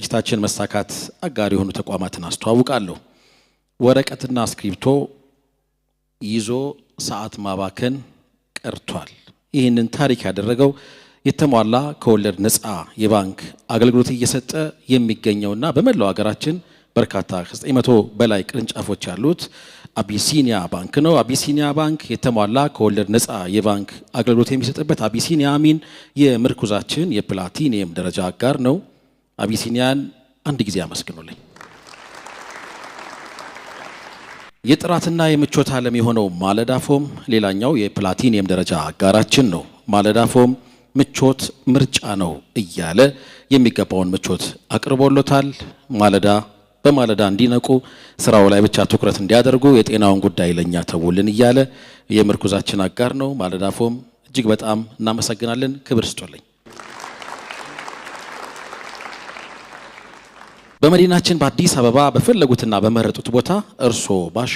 ለዝግጅታችን መሳካት አጋር የሆኑ ተቋማትን አስተዋውቃለሁ። ወረቀትና ስክሪፕቶ ይዞ ሰዓት ማባከን ቀርቷል። ይህንን ታሪክ ያደረገው የተሟላ ከወለድ ነፃ የባንክ አገልግሎት እየሰጠ የሚገኘውና በመላው ሀገራችን በርካታ ከ900 በላይ ቅርንጫፎች ያሉት አቢሲኒያ ባንክ ነው። አቢሲኒያ ባንክ የተሟላ ከወለድ ነፃ የባንክ አገልግሎት የሚሰጥበት አቢሲኒያ አሚን የምርኩዛችን የፕላቲኒየም ደረጃ አጋር ነው። አቢሲኒያን አንድ ጊዜ አመስግኑልኝ። የጥራትና የምቾት ዓለም የሆነው ማለዳ ፎም ሌላኛው የፕላቲኒየም ደረጃ አጋራችን ነው። ማለዳ ፎም ምቾት ምርጫ ነው እያለ የሚገባውን ምቾት አቅርቦሎታል። ማለዳ በማለዳ እንዲነቁ ስራው ላይ ብቻ ትኩረት እንዲያደርጉ የጤናውን ጉዳይ ለኛ ተውልን እያለ የምርኩዛችን አጋር ነው። ማለዳ ፎም እጅግ በጣም እናመሰግናለን። ክብር ስጦልኝ። በመዲናችን በአዲስ አበባ በፈለጉትና በመረጡት ቦታ እርሶ ባሽ